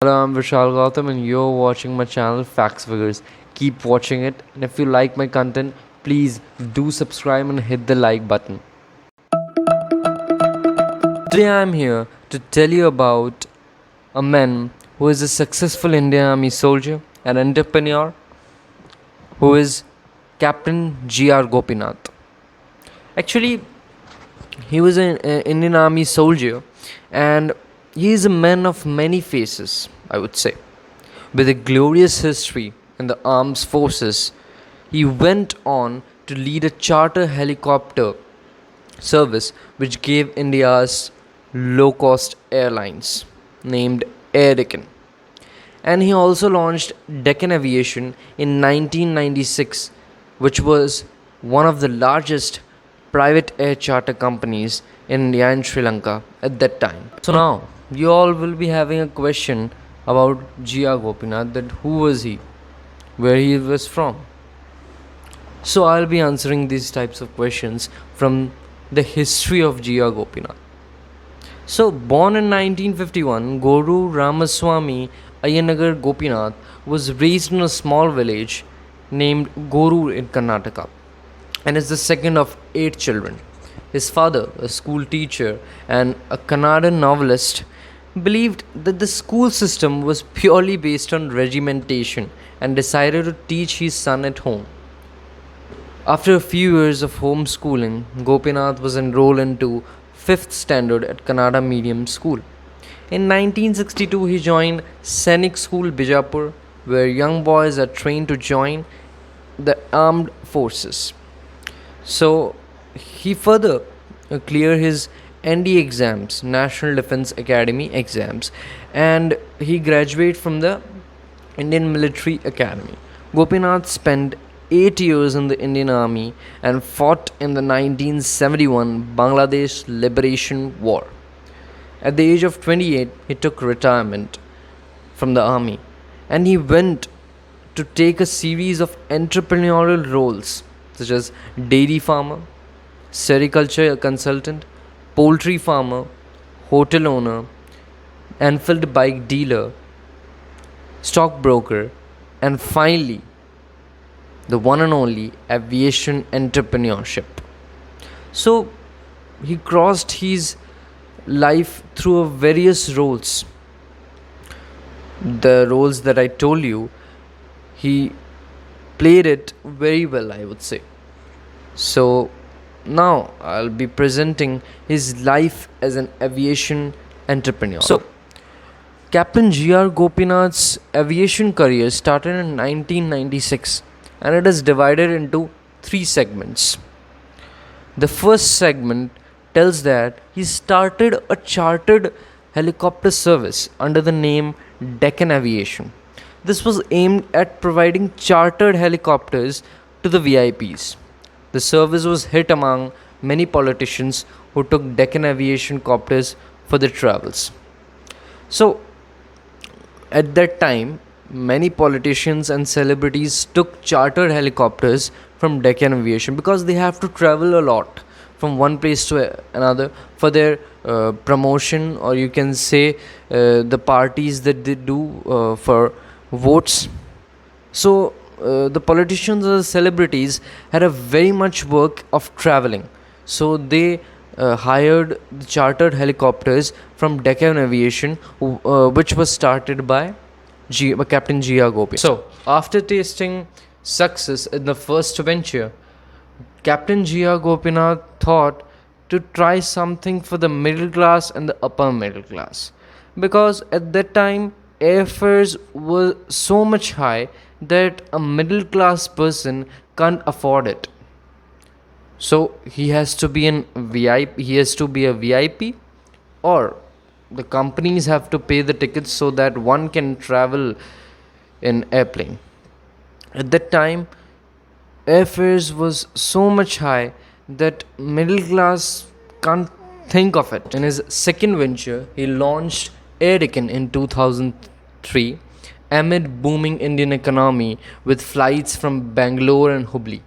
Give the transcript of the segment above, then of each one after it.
Hello, I'm Vishal Gautam and you're watching my channel Facts Figures. Keep watching it, and if you like my content, please do subscribe and hit the like button. Today I'm here to tell you about a man who is a successful Indian Army soldier and entrepreneur who is Captain G.R Gopinath. Actually, he was an Indian Army soldier and he is a man of many faces, I would say. With a glorious history in the armed forces, he went on to lead a charter helicopter service which gave India's low cost airlines named Air Deccan. And he also launched Deccan Aviation in 1996, which was one of the largest private air charter companies in India and Sri Lanka at that time. So now you all will be having a question about G.R. Gopinath, that who was he, where he was from. So I'll be answering these types of questions from the history of G.R. Gopinath. So born in 1951, Guru Ramaswamy Ayanagar Gopinath was raised in a small village named Goru in Karnataka and is the second of 8 children. His father, a school teacher and a Kannada novelist, believed that the school system was purely based on regimentation and decided to teach his son at home. After a few years of homeschooling, Gopinath was enrolled into 5th standard at Kannada Medium School. In 1962, he joined Sainik School Bijapur, where young boys are trained to join the armed forces. So he further cleared his ND exams, National Defense Academy exams, and he graduated from the Indian Military Academy. Gopinath spent 8 years in the Indian Army and fought in the 1971 Bangladesh Liberation War. At the age of 28, he took retirement from the army and he went to take a series of entrepreneurial roles such as dairy farmer, sericulture consultant, poultry farmer, hotel owner, Enfield bike dealer, stockbroker, and finally, the one and only aviation entrepreneurship. So, he crossed his life through various roles. The roles that I told you, he played it very well, I would say. So, now I'll be presenting his life as an aviation entrepreneur. So, Captain G.R. Gopinath's aviation career started in 1996 and it is divided into 3 segments. The first segment tells that he started a chartered helicopter service under the name Deccan Aviation. This was aimed at providing chartered helicopters to the VIPs. The service was hit among many politicians who took Deccan Aviation copters for their travels. So, at that time, many politicians and celebrities took chartered helicopters from Deccan Aviation because they have to travel a lot from one place to another for their promotion, or you can say the parties that they do for votes. So the politicians or the celebrities had a very much work of traveling, so they hired the chartered helicopters from Deccan Aviation, which was started by Captain G.R. Gopinath. So, after tasting success in the first venture, Captain G.R. Gopinath thought to try something for the middle class and the upper middle class, because at that time airfares were so much high that a middle class person can't afford it. So he has to be a VIP, or the companies have to pay the tickets so that one can travel in airplane. At that time, airfares was so much high that middle class can't think of it. In his second venture, he launched Air Deccan in 2003 amid booming Indian economy with flights from Bangalore and Hubli.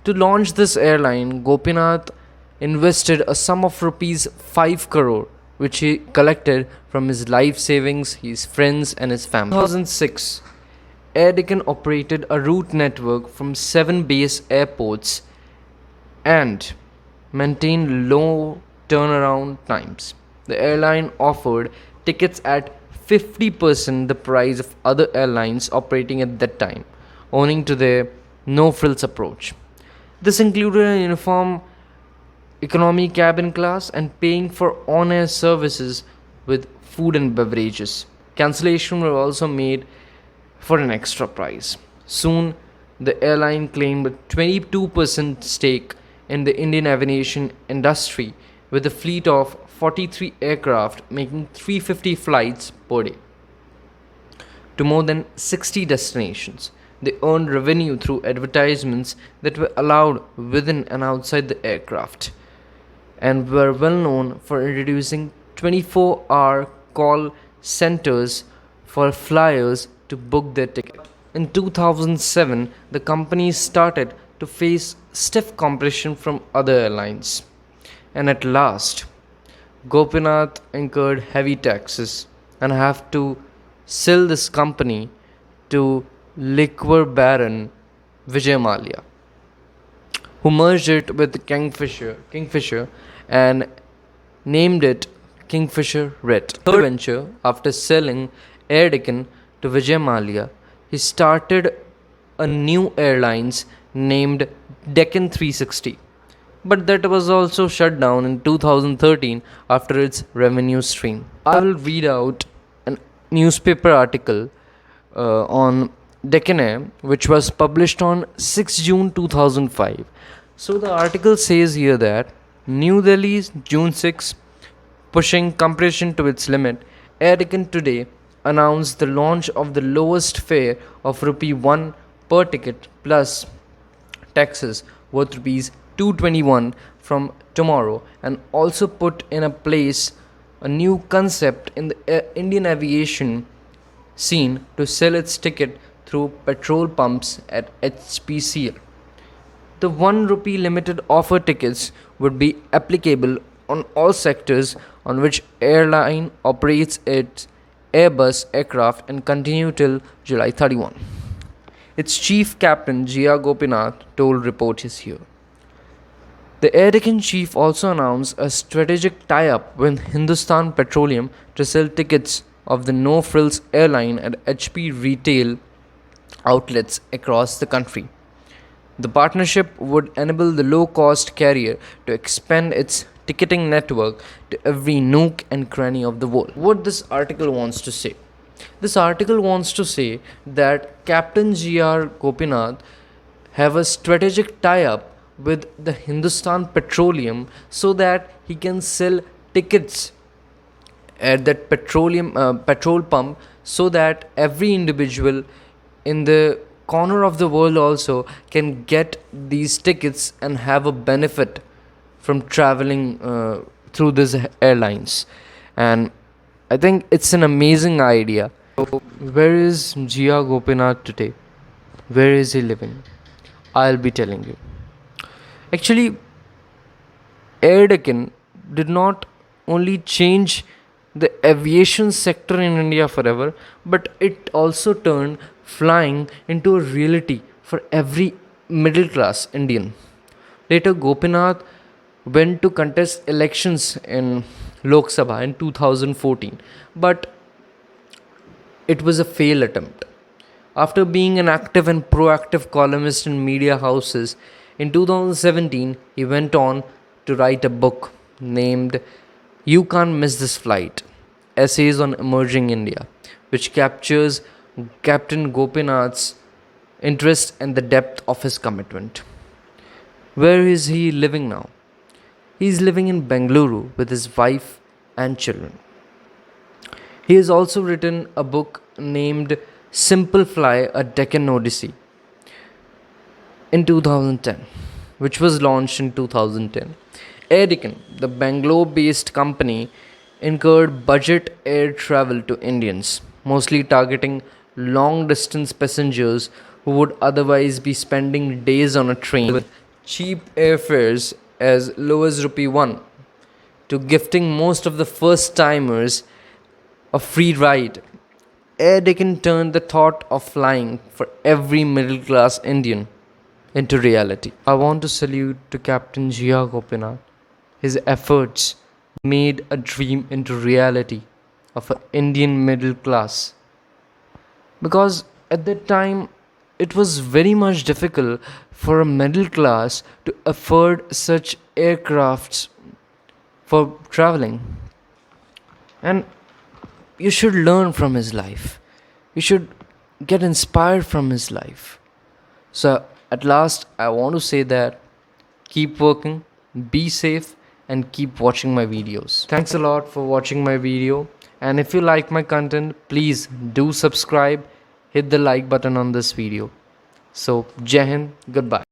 To launch this airline, Gopinath invested a sum of rupees 5 crore which he collected from from his life savings, his friends, and his family. In 2006, Air Deccan operated a route network from 7 base airports and maintained low turnaround times. The airline offered tickets at 50% the price of other airlines operating at that time, owing to their no frills approach. This included a uniform economy cabin class and paying for on air services with food and beverages. Cancellation were also made for an extra price. Soon, the airline claimed a 22% stake in the Indian aviation industry with a fleet of 43 aircraft making 350 flights per day to more than 60 destinations. They earned revenue through advertisements that were allowed within and outside the aircraft and were well known for introducing 24-hour call centers for flyers to book their ticket. In 2007, the company started to face stiff competition from other airlines, and at last, Gopinath incurred heavy taxes and have to sell this company to liquor baron Vijay Mallya, who merged it with Kingfisher and named it Kingfisher Red. Third venture, after selling Air Deccan to Vijay Mallya, he started a new airlines named Deccan 360. But that was also shut down in 2013 after its revenue stream. I will read out a newspaper article on Deccan Air, which was published on 6 June 2005. So the article says here that New Delhi's June 6, pushing competition to its limit, Air Deccan today announced the launch of the lowest fare of rupee 1 per ticket plus taxes worth rupees 221 from tomorrow, and also put in a place a new concept in the Indian aviation scene to sell its ticket through petrol pumps at HPCL. The 1 rupee limited offer tickets would be applicable on all sectors on which airline operates its Airbus aircraft and continue till July 31. Its chief Captain G.R Gopinath told reporters here. The Air Deccan chief also announced a strategic tie-up with Hindustan Petroleum to sell tickets of the No Frills airline at HP retail outlets across the country. The partnership would enable the low-cost carrier to expand its ticketing network to every nook and cranny of the world. What this article wants to say? This article wants to say that Captain G.R Gopinath have a strategic tie-up with the Hindustan Petroleum so that he can sell tickets at that petrol pump, so that every individual in the corner of the world also can get these tickets and have a benefit from traveling through these airlines. And I think it's an amazing idea. So, where is G.R Gopinath today? Where is he living? I'll be telling you. Actually, Air Deccan did not only change the aviation sector in India forever, but it also turned flying into a reality for every middle class Indian. Later, Gopinath went to contest elections in Lok Sabha in 2014, but it was a failed attempt. After being an active and proactive columnist in media houses, in 2017 he went on to write a book named You Can't Miss This Flight, Essays on Emerging India, which captures Captain Gopinath's interest and the depth of his commitment. Where is he living now? He is living in Bengaluru with his wife and children. He has also written a book named Simple Fly, A Deccan Odyssey in 2010, which was launched in 2010. Air Deccan, the Bangalore-based company, incurred budget air travel to Indians, mostly targeting long-distance passengers who would otherwise be spending days on a train with cheap airfares as low as rupee 1, to gifting most of the first-timers a free ride. Air Deccan turned the thought of flying for every middle class Indian into reality. I want to salute to Captain G.R Gopinath. His efforts made a dream into reality of an Indian middle class. Because at that time, it was very much difficult for a middle class to afford such aircrafts for traveling. And you should learn from his life. You should get inspired from his life. So, at last, I want to say that keep working, be safe, and keep watching my videos. Thanks a lot for watching my video. And if you like my content, please do subscribe, hit the like button on this video. So, Jai Hind, goodbye.